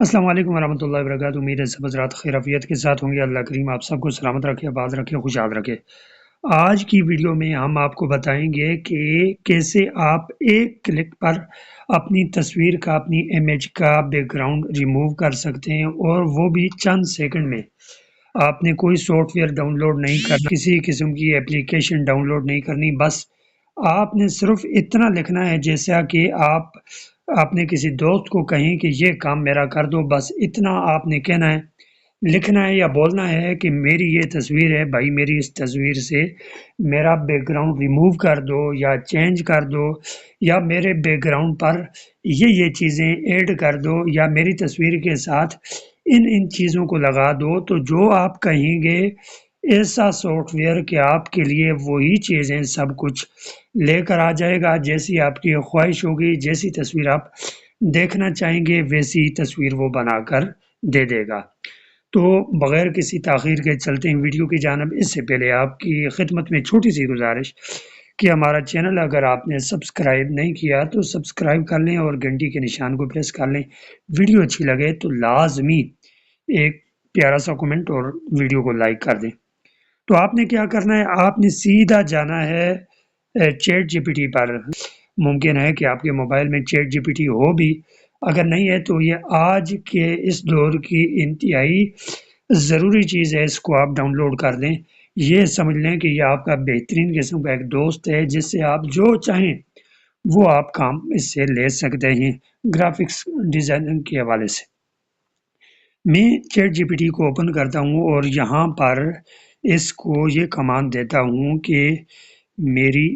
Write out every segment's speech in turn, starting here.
السلام علیکم ورحمۃ اللہ وبرکاتہ۔ امید ہے سب حضرات خیر عافیت کے ساتھ ہوں گے۔ اللہ کریم آپ سب کو سلامت رکھے، آباد رکھے، خوشحال رکھے۔ آج کی ویڈیو میں ہم آپ کو بتائیں گے کہ کیسے آپ ایک کلک پر اپنی تصویر کا، اپنی امیج کا بیک گراؤنڈ ریموو کر سکتے ہیں، اور وہ بھی چند سیکنڈ میں۔ آپ نے کوئی سافٹ ویئر ڈاؤن لوڈ نہیں کرنا، کسی قسم کی اپلیکیشن ڈاؤن لوڈ نہیں کرنی، بس آپ نے صرف اتنا لکھنا ہے جیسا کہ آپ اپنے کسی دوست کو کہیں کہ یہ کام میرا کر دو، بس اتنا آپ نے کہنا ہے، لکھنا ہے یا بولنا ہے کہ میری یہ تصویر ہے بھائی، میری اس تصویر سے میرا بیک گراؤنڈ ریموو کر دو یا چینج کر دو، یا میرے بیک گراؤنڈ پر یہ چیزیں ایڈ کر دو، یا میری تصویر کے ساتھ ان چیزوں کو لگا دو۔ تو جو آپ کہیں گے ایسا سافٹ ویئر کہ آپ کے لیے وہی چیزیں سب کچھ لے کر آ جائے گا، جیسی آپ کی خواہش ہوگی، جیسی تصویر آپ دیکھنا چاہیں گے ویسی تصویر وہ بنا کر دے دے گا۔ تو بغیر کسی تاخیر کے چلتے ہیں ویڈیو کی جانب۔ اس سے پہلے آپ کی خدمت میں چھوٹی سی گزارش کہ ہمارا چینل اگر آپ نے سبسکرائب نہیں کیا تو سبسکرائب کر لیں اور گھنٹی کے نشان کو پریس کر لیں۔ ویڈیو اچھی لگے تو لازمی ایک پیارا سا کمنٹ اور ویڈیو کو لائک کر دیں۔ تو آپ نے کیا کرنا ہے، آپ نے سیدھا جانا ہے چیٹ جی پی ٹی پر۔ ممکن ہے کہ آپ کے موبائل میں چیٹ جی پی ٹی ہو بھی، اگر نہیں ہے تو یہ آج کے اس دور کی انتہائی ضروری چیز ہے، اس کو آپ ڈاؤن لوڈ کر دیں۔ یہ سمجھ لیں کہ یہ آپ کا بہترین قسم کا ایک دوست ہے، جس سے آپ جو چاہیں وہ آپ کام اس سے لے سکتے ہیں گرافکس ڈیزائننگ کے حوالے سے۔ میں چیٹ جی پی ٹی کو اوپن کرتا ہوں اور یہاں پر اس کو یہ کمانڈ دیتا ہوں کہ میری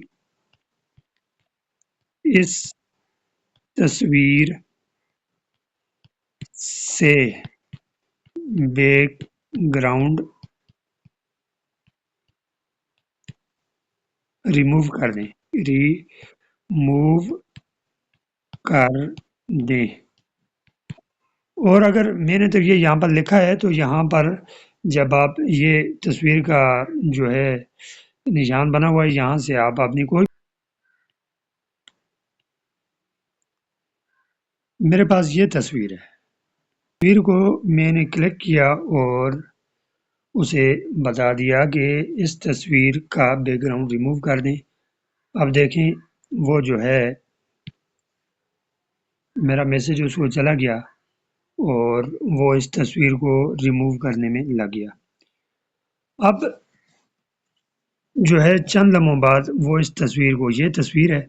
اس تصویر سے بیک گراؤنڈ ریموو کر دیں، ریموو کر دیں۔ اور اگر میں نے تو یہ یہاں پر لکھا ہے، تو یہاں پر جب آپ یہ تصویر کا جو ہے نشان بنا ہوا ہے، یہاں سے آپ اپنی کوئی، میرے پاس یہ تصویر ہے، تصویر کو میں نے کلک کیا اور اسے بتا دیا کہ اس تصویر کا بیک گراؤنڈ ریموو کر دیں۔ اب دیکھیں وہ جو ہے میرا میسج اس کو چلا گیا اور وہ اس تصویر کو ریموو کرنے میں لگ گیا۔ اب جو ہے چند لمحوں بعد وہ اس تصویر کو، یہ تصویر ہے،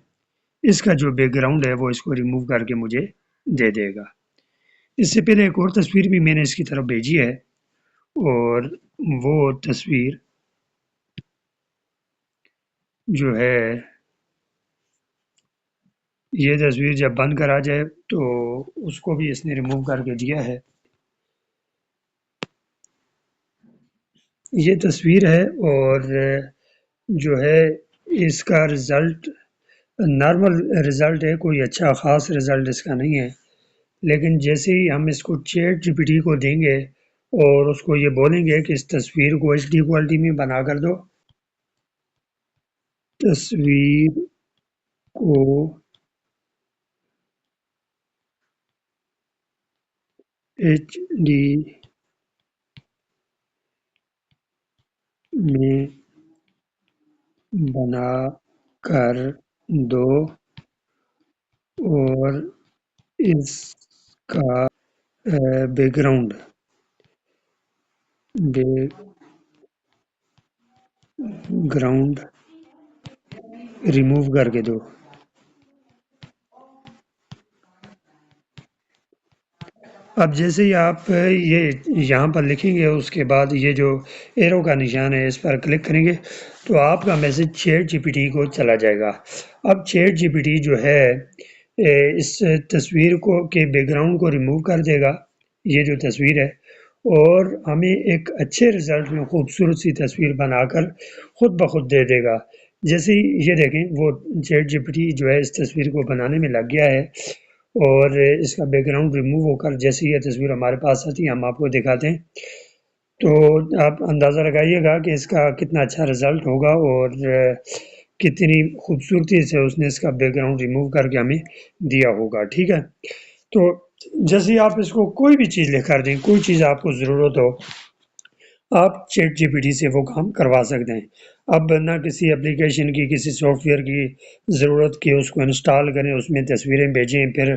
اس کا جو بیک گراؤنڈ ہے وہ اس کو ریموو کر کے مجھے دے دے گا۔ اس سے پہلے ایک اور تصویر بھی میں نے اس کی طرف بھیجی ہے، اور وہ تصویر جو ہے، یہ تصویر جب بند کرا جائے تو اس کو بھی اس نے ریموو کر کے دیا ہے۔ یہ تصویر ہے اور جو ہے اس کا رزلٹ نارمل رزلٹ ہے، کوئی اچھا خاص رزلٹ اس کا نہیں ہے، لیکن جیسے ہی ہم اس کو چیٹ جی پی ٹی کو دیں گے اور اس کو یہ بولیں گے کہ اس تصویر کو ایچ ڈی کوالٹی میں بنا کر دو، تصویر کو ایچ ڈی میں بنا کر دو، اور اس کا بیک گراؤنڈ ریموو کر کے دو۔ اب جیسے ہی آپ یہ یہاں پر لکھیں گے، اس کے بعد یہ جو ایرو کا نشان ہے اس پر کلک کریں گے تو آپ کا message ChatGPT کو چلا جائے گا۔ اب چیٹ جی پی ٹی جو ہے اس تصویر کو کے بیک گراؤنڈ کو ریموو کر دے گا، یہ جو تصویر ہے، اور ہمیں ایک اچھے رزلٹ میں خوبصورت سی تصویر بنا کر خود بخود دے دے گا۔ جیسے ہی یہ دیکھیں وہ چیٹ جی پی ٹی جو ہے اس تصویر کو بنانے میں لگ گیا ہے، اور اس کا بیک گراؤنڈ ریموو ہو کر جیسے یہ تصویر ہمارے پاس آتی ہے ہم آپ کو دکھاتے ہیں، تو آپ اندازہ لگائیے گا کہ اس کا کتنا اچھا رزلٹ ہوگا، اور کتنی خوبصورتی سے اس نے اس کا بیک گراؤنڈ ریموو کر کے ہمیں دیا ہوگا۔ ٹھیک ہے، تو जैसे आप इसको कोई भी चीज़ लिख कर दें, कोई चीज़ आपको ज़रूरत हो, आप चैट जीपीटी से वो काम करवा सकते हैं। अब ना किसी एप्लीकेशन की, किसी सॉफ्टवेयर की ज़रूरत कि उसको इंस्टॉल करें, उसमें तस्वीरें भेजें, फिर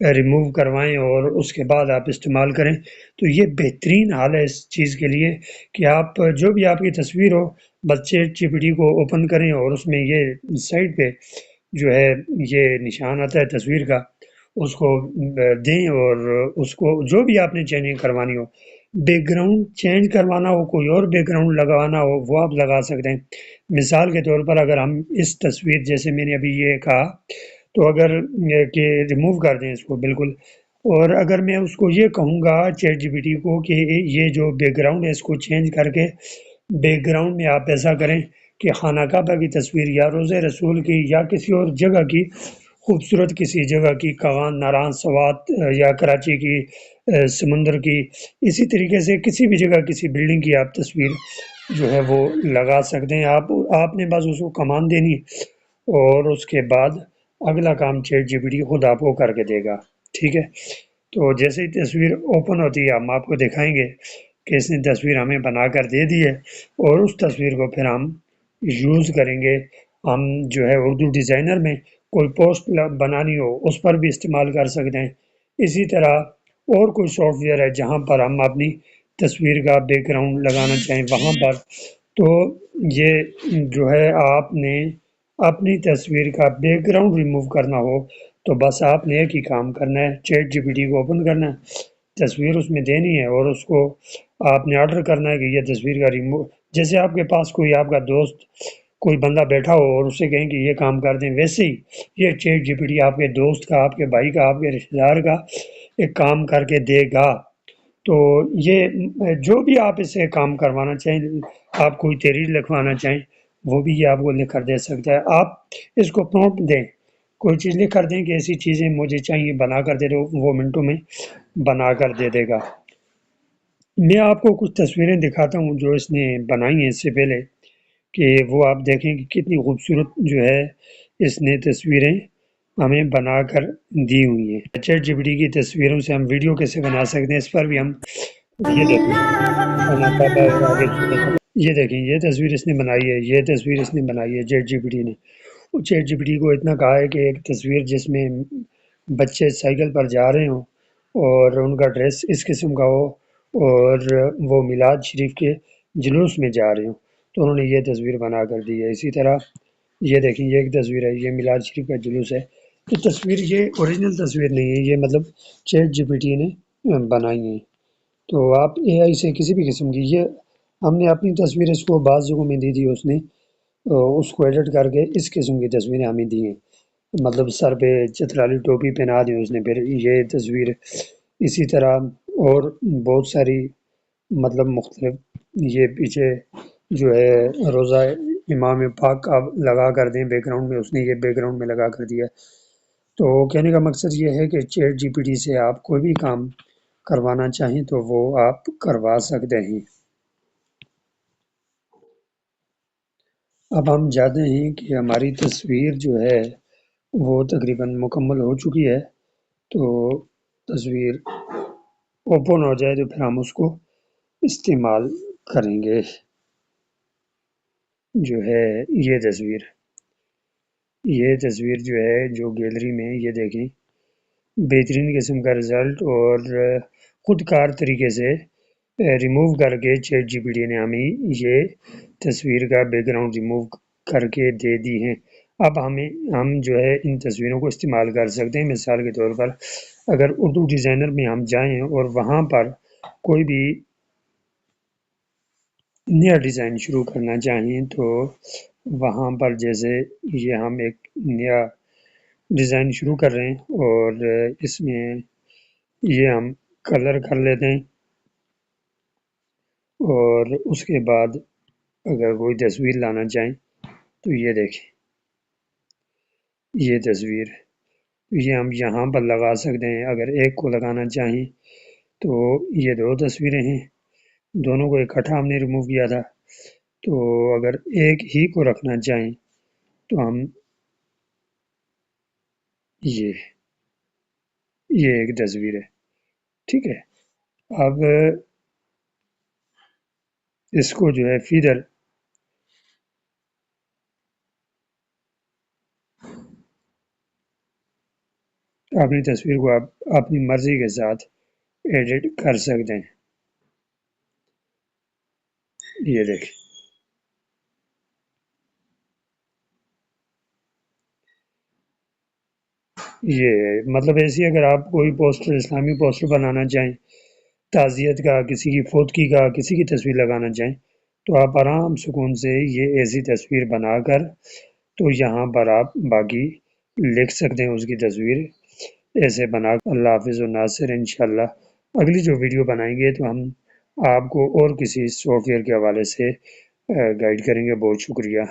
रिमूव करवाएं और उसके बाद आप इस्तेमाल करें। तो ये बेहतरीन हाल है इस चीज़ के लिए कि आप जो भी आपकी तस्वीर हो, बस चैट जीपीटी को ओपन करें और उसमें ये साइड पे जो है ये निशान आता है तस्वीर का, उसको दें और उसको जो भी आपने चेंजिंग करवानी हो, बैकग्राउंड चेंज करवाना हो, कोई और बैकग्राउंड लगवाना हो, वो आप लगा सकते हैं। मिसाल के तौर पर अगर हम इस तस्वीर जैसे मैंने अभी ये कहा, तो अगर कि रिमूव कर दें इसको बिल्कुल, और अगर मैं उसको ये कहूँगा चैट जीपीटी को कि ये जो बैकग्राउंड है इसको चेंज करके बैकग्राउंड में आप ऐसा करें कि खाना काबा की तस्वीर या रोज़े रसूल की या किसी और जगह की खूबसूरत किसी जगह की, कगान नारायण सवात या कराची की समंदर की, इसी तरीके से किसी भी जगह किसी बिल्डिंग की आप तस्वीर जो है वो लगा सकते हैं। आपने बस उसको कमांड देनी और उसके बाद अगला काम चैट जीपीटी खुद आपको करके देगा। ठीक है, तो जैसे ही तस्वीर ओपन होती है हम आपको दिखाएंगे कि इसने तस्वीर हमें बनाकर दे दी है, और उस तस्वीर को फिर हम यूज़ करेंगे। हम जो है उर्दू डिज़ाइनर में कोई पोस्ट बनानी हो उस पर भी इस्तेमाल कर सकते हैं। इसी तरह और कोई सॉफ्टवेयर है जहाँ पर हम अपनी तस्वीर का बैकग्राउंड लगाना चाहें वहाँ पर, तो ये जो है आपने अपनी तस्वीर का बैकग्राउंड रिमूव करना हो तो बस आपने एक ही काम करना है, चैट जीपीटी को ओपन करना है, तस्वीर उसमें देनी है और उसको आपने ऑर्डर करना है कि ये तस्वीर का रिमूव, जैसे आपके पास कोई आपका दोस्त कोई बंदा बैठा हो और उससे कहें कि ये काम कर दें, वैसे ही ये चैट जीपीटी आपके दोस्त का, आपके भाई का, आपके रिश्तेदार का एक काम करके देगा। तो ये जो भी आप इससे काम करवाना चाहें, आप कोई तहरीर लिखवाना चाहें, वो भी ये आपको लिख कर दे सकता है। आप इसको प्रॉम्प्ट दें, कोई चीज़ लिख कर दें कि ऐसी चीज़ें मुझे चाहिए बना कर दे दो, वो मिनटों में बना कर दे देगा। मैं आपको कुछ तस्वीरें दिखाता हूँ जो इसने बनाई हैं इससे पहले, कि वो आप देखें कि कितनी खूबसूरत जो है इसने तस्वीरें हमें बनाकर दी हुई हैं। चैट जीपीटी की तस्वीरों से हम वीडियो कैसे बना सकते हैं, इस पर भी हम ये देखें, खाना पापा और आगे चले। ये देखें, ये तस्वीर इसने बनाई है, ये तस्वीर इसने बनाई है चैट जीपीटी ने। और चैट जीपीटी को इतना कहा है कि एक तस्वीर जिसमें बच्चे साइकिल पर जा रहे हों और उनका ड्रेस इस किस्म का हो और वो मिलाद शरीफ के जुलूस में जा रहे हों, तो उन्होंने ये तस्वीर बना कर दी है। इसी तरह ये देखें, ये एक तस्वीर है, ये मिलाद शरीफ का जुलूस है। तो तस्वीर ये ओरिजिनल तस्वीर नहीं है, ये मतलब चैट जीपीटी ने बनाई है। तो आप एआई से किसी भी किस्म की, ये हमने अपनी तस्वीर इसको बाज़ जगहों में दी थी, उसने उसको एडिट करके इस किस्म की तस्वीरें हमें दी हैं, मतलब सर पे चतराली टोपी पहना दी उसने, फिर ये तस्वीर। इसी तरह और बहुत सारी मतलब मुख्तलिफ, ये पीछे जो है रोज़ा इमाम पाक का लगा कर दें बैकग्राउंड में, उसने ये बैकग्राउंड में लगा कर दिया। तो कहने का मकसद ये है कि चैट जीपीटी से आप कोई भी काम करवाना चाहें तो वो आप करवा सकते हैं। अब हम जानते हैं कि हमारी तस्वीर जो है वो तकरीबन मुकम्मल हो चुकी है। तो तस्वीर ओपन हो जाए तो फिर हम उसको इस्तेमाल करेंगे। जो है ये तस्वीर जो है जो गैलरी में, ये देखें, बेहतरीन किस्म का रिज़ल्ट और ख़ुदकार तरीके से रिमूव करके चैट जीपीटी ने हमें ये तस्वीर का बैकग्राउंड रिमूव करके दे दी हैं। अब हम जो है इन तस्वीरों को इस्तेमाल कर सकते हैं। मिसाल के तौर पर अगर उर्दू डिज़ाइनर में हम जाएं और वहाँ पर कोई भी नया डिज़ाइन शुरू करना चाहें तो वहाँ पर जैसे ये हम एक नया डिज़ाइन शुरू कर रहे हैं और इसमें ये हम कलर कर लेते हैं और उसके बाद अगर कोई तस्वीर लाना चाहें तो ये देखें, ये तस्वीर ये हम यहाँ पर लगा सकते हैं। अगर एक को लगाना चाहें तो ये दो तस्वीरें हैं, दोनों को इकट्ठा हमने रिमूव किया था। तो अगर एक ही को रखना चाहें तो हम ये یہ ایک تصویر ہے، ٹھیک ہے۔ اب اس کو جو ہے فیدر اپنی تصویر کو آپ اپنی مرضی کے ساتھ ایڈٹ کر سکتے ہیں۔ یہ دیکھیں، یہ مطلب ایسی اگر آپ کوئی پوسٹر، اسلامی پوسٹر بنانا چاہیں، تعزیت کا، کسی کی فوتگی کا، کسی کی تصویر لگانا چاہیں، تو آپ آرام سکون سے یہ ایسی تصویر بنا کر تو یہاں پر آپ باقی لکھ سکتے ہیں اس کی تصویر ایسے بنا کر۔ اللہ حافظ و ناصر، انشاءاللہ اگلی جو ویڈیو بنائیں گے تو ہم آپ کو اور کسی سافٹ ویئر کے حوالے سے گائیڈ کریں گے۔ بہت شکریہ۔